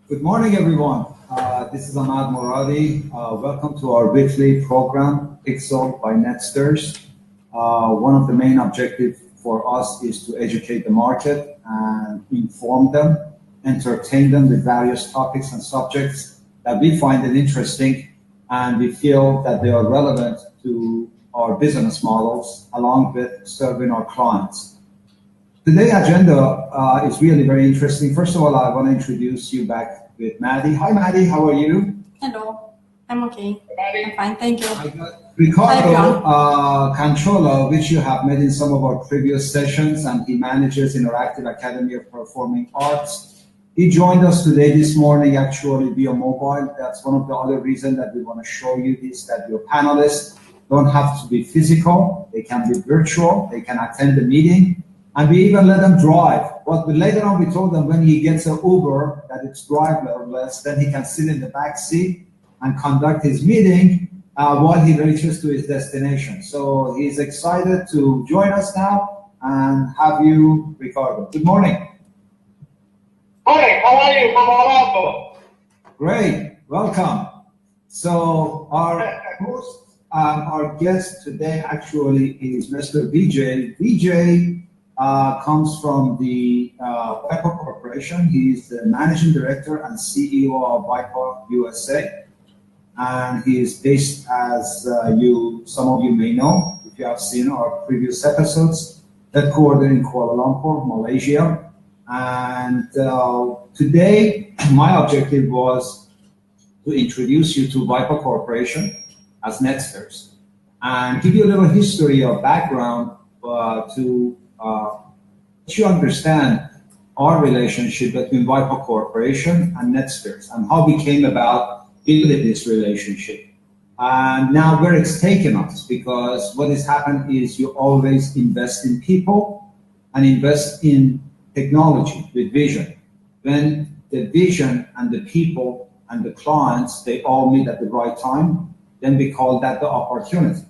Good morning, everyone. This is Ahmad Moradi. Welcome to our weekly program, Pixel by NETSTAIRS. One of the main objectives for us is to educate the market and inform them, entertain them with various topics and subjects that we find it interesting and we feel that they are relevant to our business models along with serving our clients. Today's agenda is really very interesting. First of all, I want to introduce you back with Maddie. Hi, Maddie. How are you? Hello. I'm okay. I'm fine. Thank you. I got Ricardo Canchola, which you have met in some of our previous sessions, and he manages Interactive Academy of Performing Arts. He joined us today this morning, actually via mobile. That's one of the other reasons that we want to show you this, that your panelists don't have to be physical. They can be virtual. They can attend the meeting. And we even let them drive. But later on, we told them when he gets an Uber that it's driverless, then he can sit in the back seat and conduct his meeting while he reaches to his destination. So he's excited to join us now and have you, Ricardo. Good morning. Hi, how are you from Orlando? Great, welcome. So our host, our guest today actually is Mr. Vijay. Vijay comes from the VYPA Corporation. He's the Managing Director and CEO of VYPA USA. And he is based, as some of you may know, if you have seen our previous episodes, headquartered in Kuala Lumpur, Malaysia. And today, my objective was to introduce you to VYPA Corporation as NETSTAIRS and give you a little history or background to let you understand our relationship between VYPA Corporation and NETSTAIRS and how we came about building this relationship. And now where it's taken us, because what has happened is you always invest in people and invest in technology with vision. When the vision and the people and the clients, they all meet at the right time, then we call that the opportunity.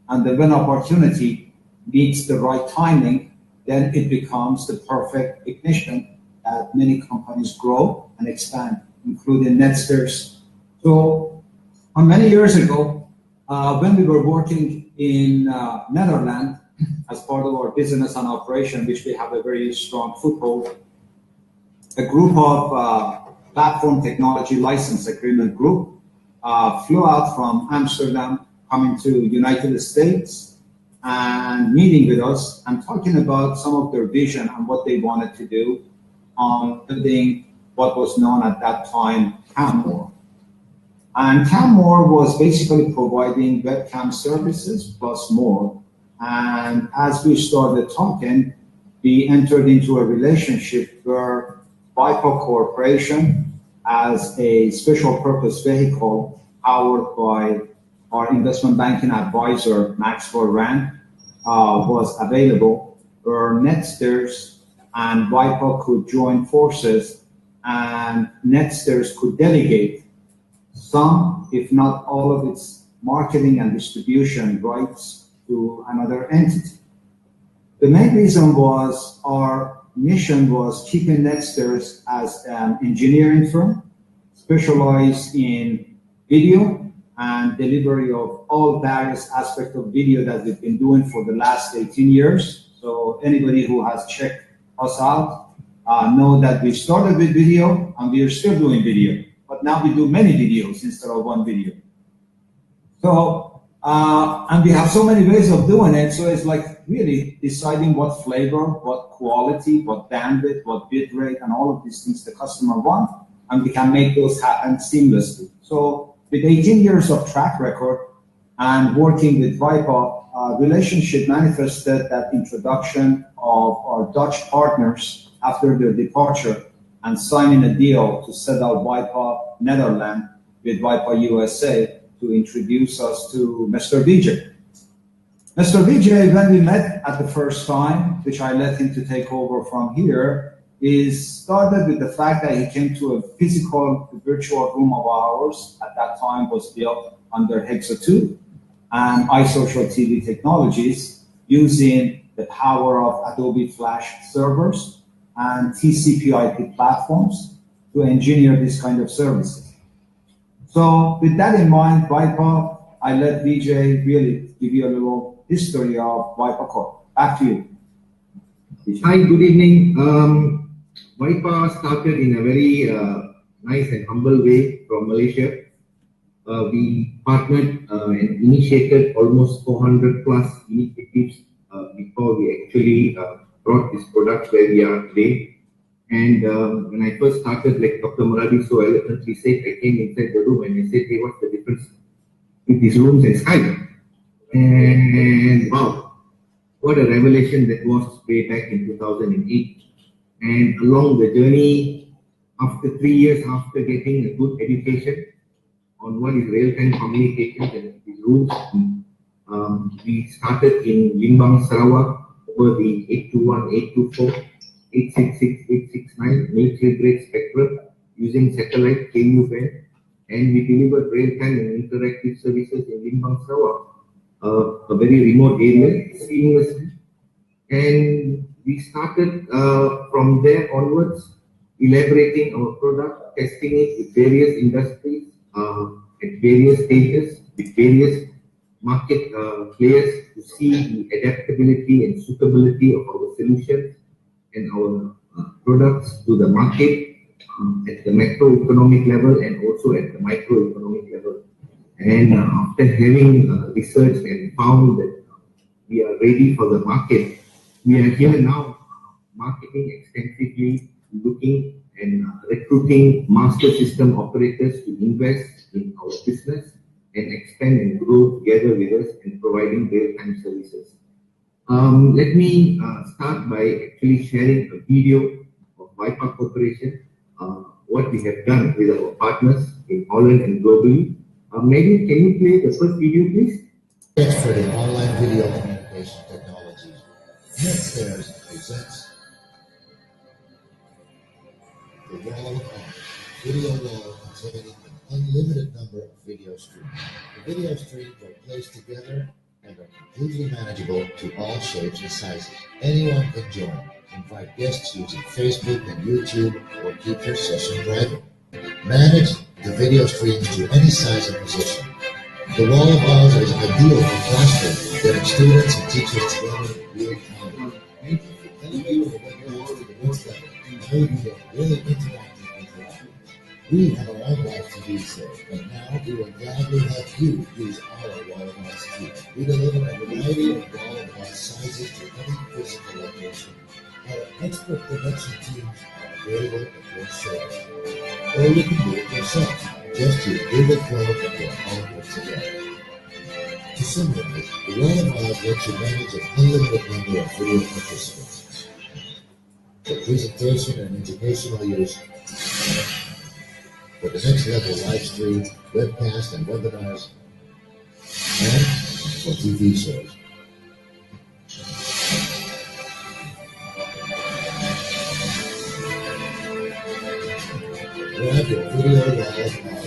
And then when opportunity meets the right timing, then it becomes the perfect ignition that many companies grow and expand, including NETSTAIRS. So many years ago, when we were working in Netherlands as part of our business and operation, which we have a very strong foothold, a group of platform technology license agreement group flew out from Amsterdam, coming to United States, and meeting with us and talking about some of their vision and what they wanted to do on building what was known at that time CAMMore. And CAMMore was basically providing webcam services plus more. And as we started talking, we entered into a relationship where VYPA Corporation, as a special purpose vehicle powered by our investment banking advisor, Maxwell Rand, was available, where NETSTAIRS and VYPA could join forces, and NETSTAIRS could delegate some, if not all, of its marketing and distribution rights to another entity. The main reason was our mission was keeping NETSTAIRS as an engineering firm specialized in video and delivery of all various aspects of video that we've been doing for the last 18 years. So anybody who has checked us out know that we started with video and we are still doing video, but now we do many videos instead of one video. So, and we have so many ways of doing it, so it's like really deciding what flavor, what quality, what bandwidth, what bit rate, and all of these things the customer wants, and we can make those happen seamlessly. So with 18 years of track record and working with VYPA, relationship manifested that introduction of our Dutch partners after their departure and signing a deal to set up VYPA Netherlands with VYPA USA to introduce us to Mr. Vijay. Mr. Vijay, when we met at the first time, which I let him to take over from here, is started with the fact that he came to a physical virtual room of ours. At that time was built under Hexa 2 and iSocial TV technologies using the power of Adobe Flash servers and TCP/IP platforms to engineer this kind of services. So with that in mind, VYPA, I let VJ really give you a little history of VYPA Corp. Back to you. Hi, good evening. VYPA started in a very nice and humble way from Malaysia. We partnered and initiated almost 400 plus initiatives before we actually brought this product where we are today. And when I first started, like Dr. Muradi so eloquently said, I came inside the room and I said, hey, what's the difference with these rooms and Skype? And wow, what a revelation that was way back in 2008. And along the journey, after 3 years after getting a good education on what is real-time communications and these rules, we started in Limbang, Sarawak over the 821, 824, 866, 869 military-grade spectrum using satellite KU band, and we delivered real-time and interactive services in Limbang, Sarawak, a very remote area, seamlessly. And we started from there onwards, elaborating our product, testing it with various industries at various stages, with various market players to see the adaptability and suitability of our solutions and our products to the market at the macroeconomic level and also at the microeconomic level. And after having researched and found that we are ready for the market, we are here now marketing extensively, looking and recruiting master system operators to invest in our business and expand and grow together with us and providing real-time services. Let me start by actually sharing a video of VYPA Corporation, what we have done with our partners in Holland and globally. Maybe can you play the first video, please? Expert in online video communication technology, NETSTAIRS presents the Wall of Honor, video wall containing an unlimited number of video streams. The video streams are placed together and are completely manageable to all shapes and sizes. Anyone can join. Invite guests using Facebook and YouTube, or keep your session private. Manage the video streams to any size and position. The Wall of Oz is ideal for classrooms, getting students and teachers together in real time. Elevating the webinar to the next level, now you get really interactive interactions. We have our own live TV show, and now we will gladly help you use our Wall of Oz too. We deliver a variety of Wall of Oz sizes to any physical location. Our expert production teams are available at your service. Or you can do it yourself. Just use Google Chrome and you're all good to go. To summarize, the Wall of Oz lets you manage an unlimited number of video participants for presentation and educational use, for the next level live stream, webcast, and webinars, and for TV shows. Grab your video wall of Oz now.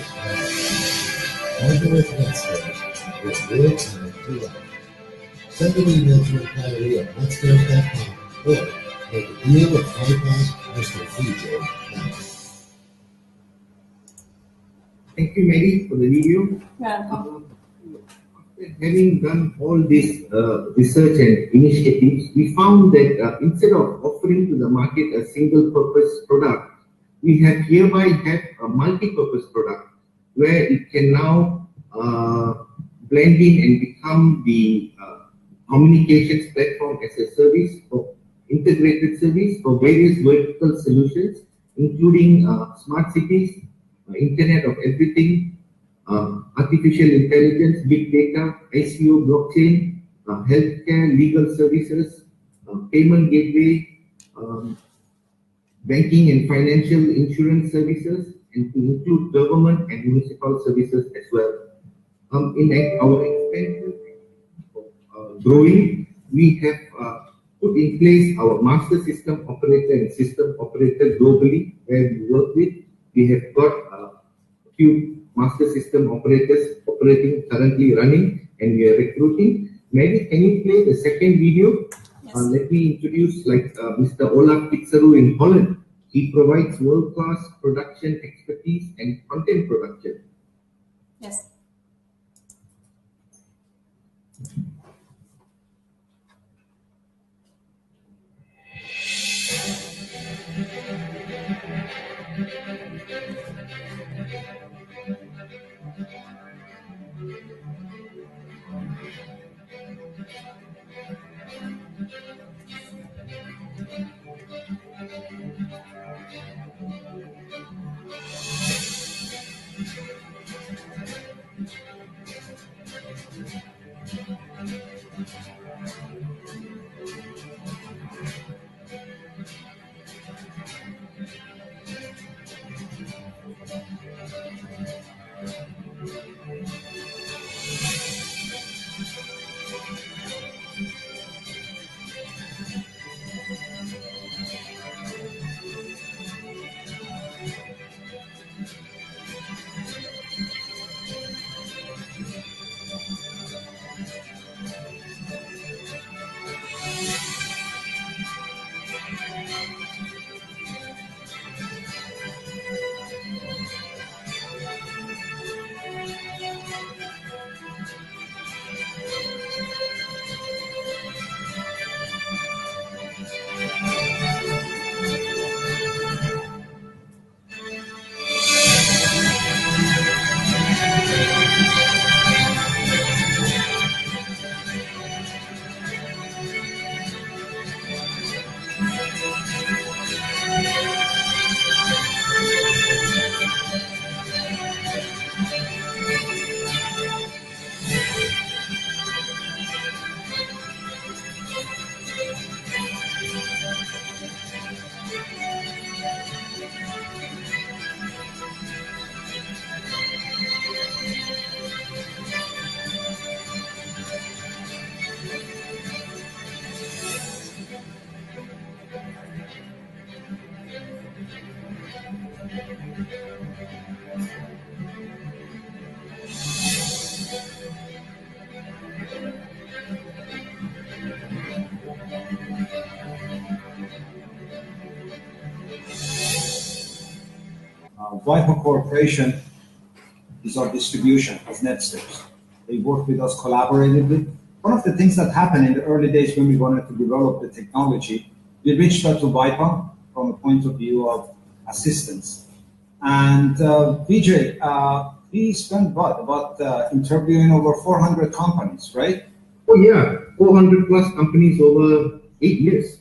Partner with NETSTAIRS with real-time PR. Send an email to inquiry at netstairs.com or make a deal with VYPA's Mr. VJ now. Thank you, Mary, for the video. Welcome. Having done all this research and initiatives, we found that instead of offering to the market a single-purpose product, we have hereby have a multi-purpose product where it can now blend in and become the communications platform as a service for integrated service for various vertical solutions, including smart cities, Internet of Everything, artificial intelligence, big data, ICO, blockchain, healthcare, legal services, payment gateway, banking and financial insurance services, and to include government and municipal services as well. In our expansion growing, we have put in place our master system operator and system operator globally, where we work with. We have got a few master system operators operating, currently running, and we are recruiting. Maybe can you play the second video? Yes. Let me introduce Mr. Olaf Pitsaru in Holland. He provides world-class production expertise and content production. Yes. VYPA Corporation is our distribution of NETSTAIRS. They work with us collaboratively. One of the things that happened in the early days when we wanted to develop the technology, we reached out to VYPA from a point of view of assistance. And Vijay, we spent what, about interviewing over 400 companies, right? Oh yeah, 400 plus companies over 8 years.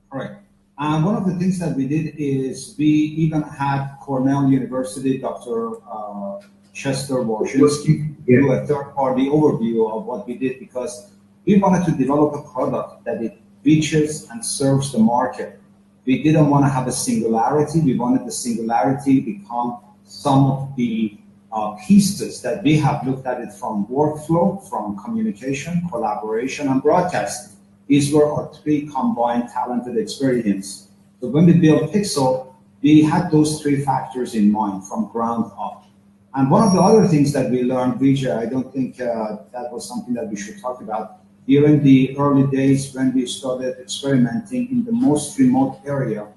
All right. And one of the things that we did is we even had Cornell University, Dr. Chester Wojcinski, do a third-party overview of what we did, because we wanted to develop a product that it reaches and serves the market. We didn't want to have a singularity. We wanted the singularity become some of the pieces that we have looked at it from workflow, from communication, collaboration, and broadcasting. These were our three combined talented experience. So when we built Pixel, we had those three factors in mind from ground up. And one of the other things that we learned, Vijay, I don't think that was something that we should talk about, during the early days when we started experimenting in the most remote area,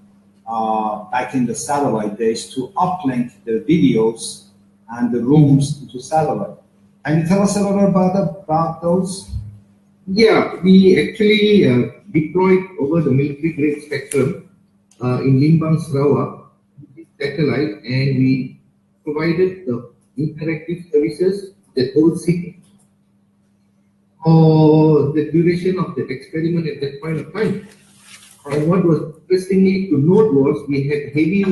back in the satellite days, to uplink the videos and the rooms into satellite. Can you tell us a little about those? Yeah, we actually deployed over the military grade spectrum in Limbang, Sarawak, satellite, and we provided the interactive services that whole city for the duration of the experiment at that point of time. And what was interestingly to note was we had heavy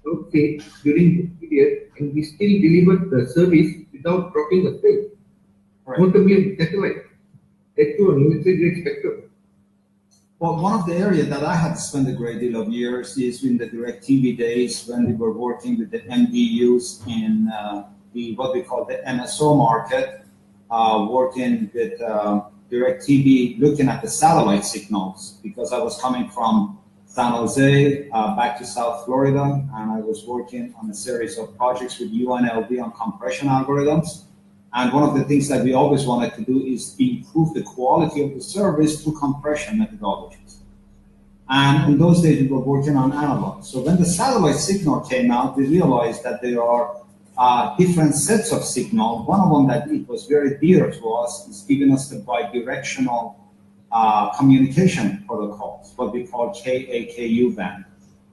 outfit during the period, and we still delivered the service without dropping the frame. Right. Notably satellite. That to a military grade spectrum. Well, one of the areas that I had spent a great deal of years is in the DirecTV days when we were working with the MDUs in the what we call the MSO market, working with DirecTV, looking at the satellite signals, because I was coming from San Jose back to South Florida, and I was working on a series of projects with UNLV on compression algorithms. And one of the things that we always wanted to do is improve the quality of the service through compression methodologies. And in those days, we were working on analog. So when the satellite signal came out, we realized that there are different sets of signal. One of them that it was very dear to us is giving us the bidirectional communication protocols, what we call KAKU band.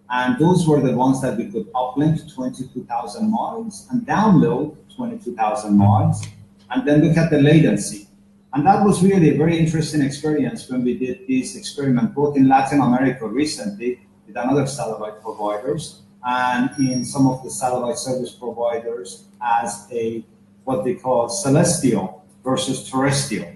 And those were the ones that we could uplink 22,000 miles and download 22,000 miles, and then look at the latency. And that was really a very interesting experience when we did this experiment, both in Latin America recently with another satellite providers, and in some of the satellite service providers as a what they call celestial versus terrestrial.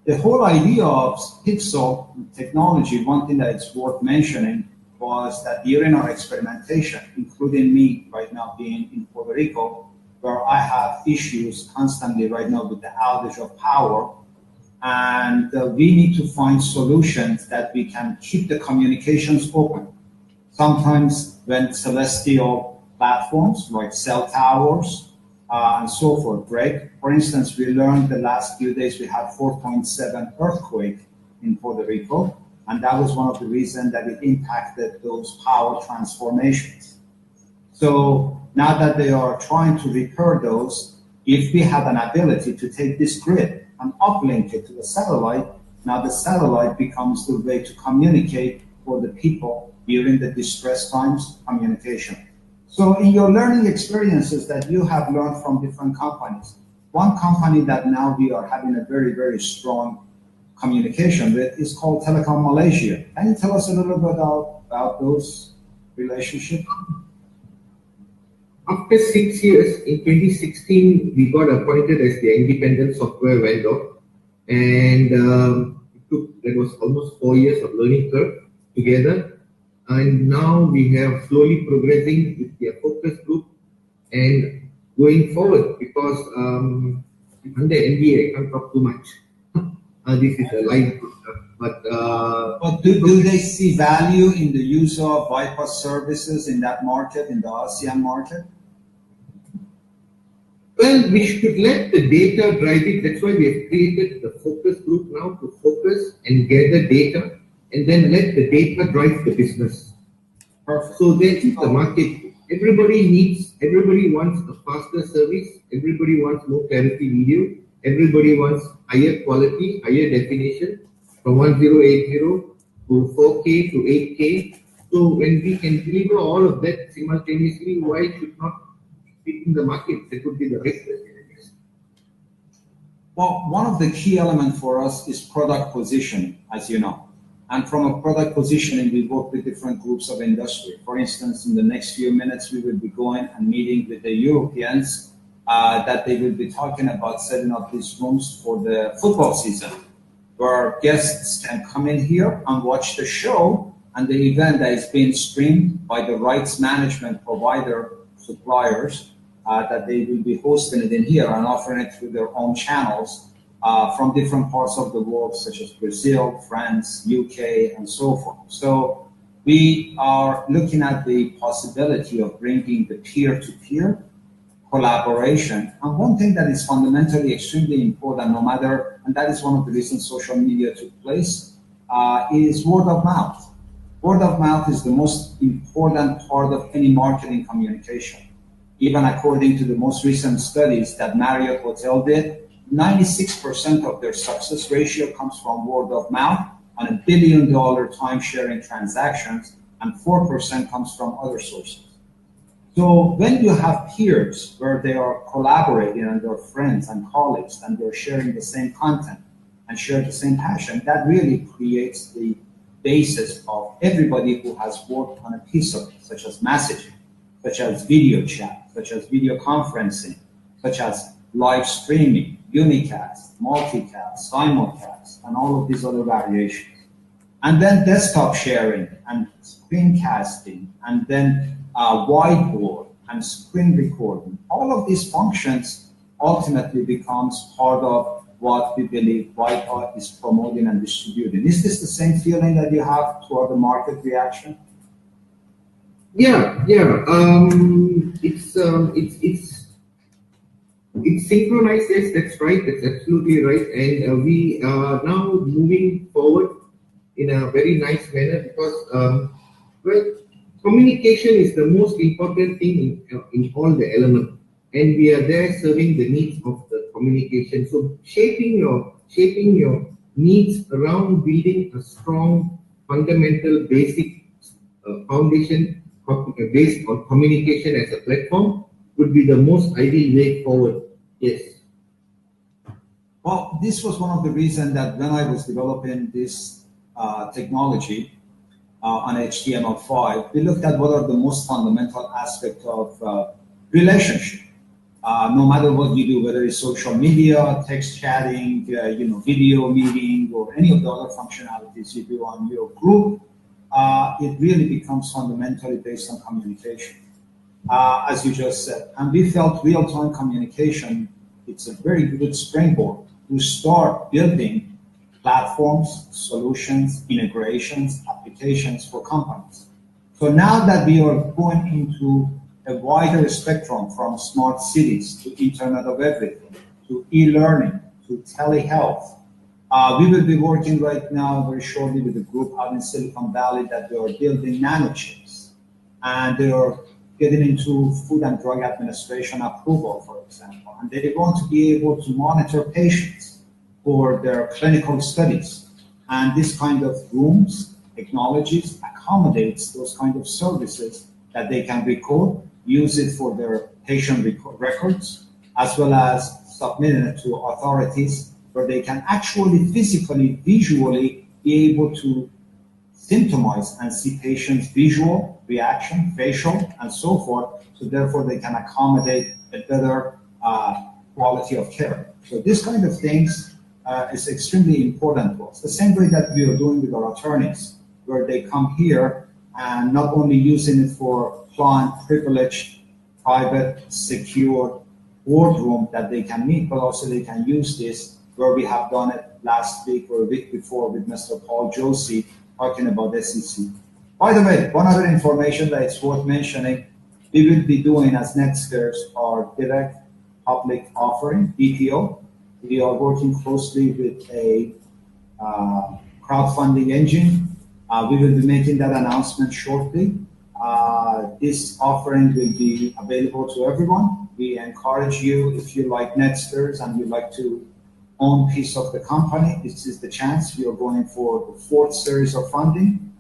The whole idea of pixel technology, one thing that is worth mentioning, was that during our experimentation, including me right now being in Puerto Rico, where I have issues constantly right now with the outage of power, and we need to find solutions that we can keep the communications open. Sometimes when celestial platforms like cell towers and so forth break, for instance, we learned the last few days we had 4.7 earthquake in Puerto Rico, and that was one of the reasons that it impacted those power transformations. So now that they are trying to repair those, if we have an ability to take this grid and uplink it to the satellite, now the satellite becomes the way to communicate for the people during the distress times communication. So in your learning experiences that you have learned from different companies, one company that now we are having a very, very strong communication with is called Telecom Malaysia. Can you tell us a little bit about those relationships? After 6 years, in 2016, we got appointed as the independent software vendor, and that was almost 4 years of learning curve together. And now we have slowly progressing with their focus group and going forward, because under NDA I can't talk too much. This is a live, but do they see value in the use of VYPA services in that market, in the ASEAN market? Well, we should let the data drive it. That's why we have created the focus group now to focus and gather data, and then let the data drive the business. Perfect. So that's the market. Everybody wants a faster service. Everybody wants more clarity video. Everybody wants higher quality, higher definition, from 1080 to 4K to 8K. So when we can deliver all of that simultaneously, why should not fit in the market? That would be the right question. Well, one of the key elements for us is product positioning, as you know. And from a product positioning, we work with different groups of industry. For instance, in the next few minutes, we will be going and meeting with the Europeans that they will be talking about setting up these rooms for the football season, where guests can come in here and watch the show and the event that is being streamed by the rights management provider suppliers that they will be hosting it in here and offering it through their own channels from different parts of the world, such as Brazil, France, UK, and so forth. So we are looking at the possibility of bringing the peer-to-peer collaboration. And one thing that is fundamentally extremely important, no matter, and that is one of the reasons social media took place, is word of mouth. Word of mouth is the most important part of any marketing communication. Even according to the most recent studies that Marriott Hotel did, 96% of their success ratio comes from word of mouth on $1 billion time-sharing transactions, and 4% comes from other sources. So when you have peers where they are collaborating and they're friends and colleagues and they're sharing the same content and share the same passion, that really creates the basis of everybody who has worked on a piece of it, such as messaging, such as video chat, such as video conferencing, such as live streaming, unicast, multicast, simulcast, and all of these other variations. And then desktop sharing and screencasting, and then whiteboard and screen recording. All of these functions ultimately becomes part of what we believe VYPA is promoting and distributing. Is this the same feeling that you have toward the market reaction? Yeah. It's synchronized. Yes, that's right. That's absolutely right. And we are now moving forward in a very nice manner, because well, communication is the most important thing in all the elements, and we are there serving the needs of the communication. So shaping your needs around building a strong fundamental basic foundation based on communication as a platform would be the most ideal way forward. Yes. Well, this was one of the reasons that when I was developing this technology on HTML5, we looked at what are the most fundamental aspects of relationship. No matter what you do, whether it's social media, text chatting, video meeting, or any of the other functionalities you do on your group, it really becomes fundamentally based on communication, as you just said. And we felt real-time communication, it's a very good springboard to start building platforms, solutions, integrations, applications for companies. So now that we are going into a wider spectrum from smart cities to Internet of Everything, to e-learning, to telehealth, we will be working right now very shortly with a group out in Silicon Valley that they are building nanochips, and they are getting into Food and Drug Administration approval, for example, and they want to be able to monitor patients for their clinical studies. And this kind of rooms, technologies accommodates those kind of services that they can record, use it for their patient records, as well as submitting it to authorities where they can actually physically, visually be able to symptomize and see patients' visual reaction, facial, and so forth. So therefore, they can accommodate a better quality of care. So this kind of things is extremely important to us. The same way that we are doing with our attorneys, where they come here and not only using it for client privileged, private, secure boardroom that they can meet, but also they can use this where we have done it last week or a week before with Mr. Paul Josie talking about SEC. By the way, one other information that is worth mentioning, we will be doing as NETSTAIRS our direct public offering, DPO. We are working closely with a crowdfunding engine. We will be making that announcement shortly. This offering will be available to everyone. We encourage you, if you like NETSTAIRS and you'd like to own piece of the company, this is the chance. We are going for the 4th series of funding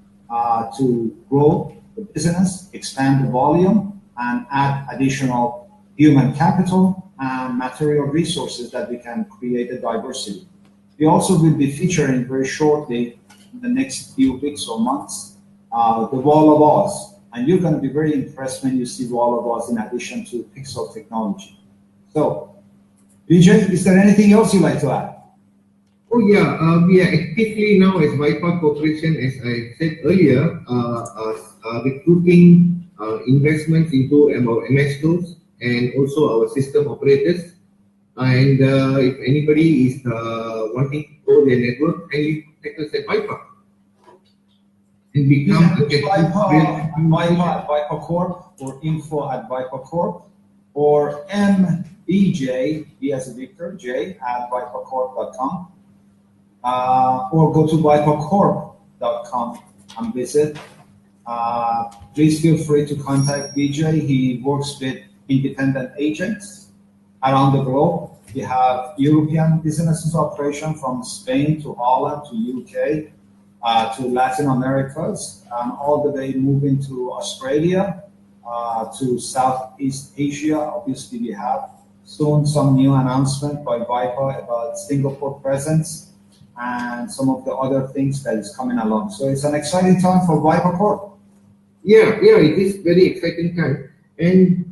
to grow the business, expand the volume, and add additional human capital and material resources that we can create a diversity. We also will be featuring very shortly in the next few weeks or months the Wall of Oz. And you're going to be very impressed when you see Wall of Oz in addition to Pixel technology. So, Vijay, is there anything else you'd like to add? Oh yeah, we are actively now as VYPA Corporation, as I said earlier, recruiting investments into our MS tools and also our system operators. And if anybody is wanting to grow their network, kindly take us at VYPA and become a VYPA Corp or info at VYPA Corp or MBJ, B as a Victor, J at VYPAcorp.com. Or go to VYPAcorp.com and visit. Please feel free to contact Vijay. He works with independent agents around the globe. We have European businesses operation from Spain to Holland to UK to Latin Americas, and all the way moving to Australia to Southeast Asia. Obviously, we have soon some new announcement by VYPA about Singapore presence and some of the other things that is coming along. So it's an exciting time for VYPA Corp. Yeah, it is very exciting time. And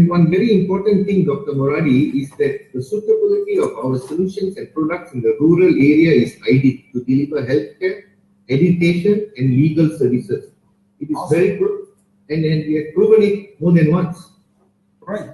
one very important thing, Dr. Moradi, is that the suitability of our solutions and products in the rural area is ideal to deliver healthcare, education, and legal services. It is awesome. Very good, and we have proven it more than once. Great.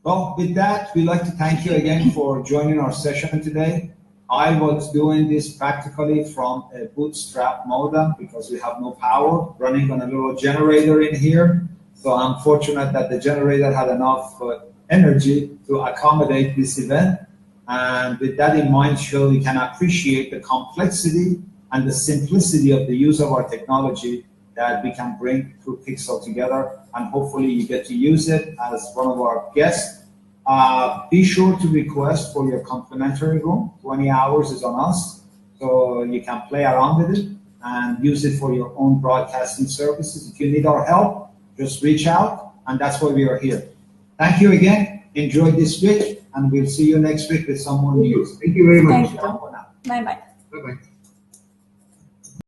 Well, with that, we'd like to thank you again for joining our session today. I was doing this practically from a bootstrap modem because we have no power, running on a little generator in here. So I'm fortunate that the generator had enough energy to accommodate this event. And with that in mind, surely you can appreciate the complexity and the simplicity of the use of our technology that we can bring through Pixel together, and hopefully you get to use it as one of our guests. Be sure to request for your complimentary room. 20 hours is on us, so you can play around with it and use it for your own broadcasting services. If you need our help, just reach out, and that's why we are here. Thank you again. Enjoy this week, and we'll see you next week with some more news. Thank you very much. Thank you. Bye-bye. Bye-bye.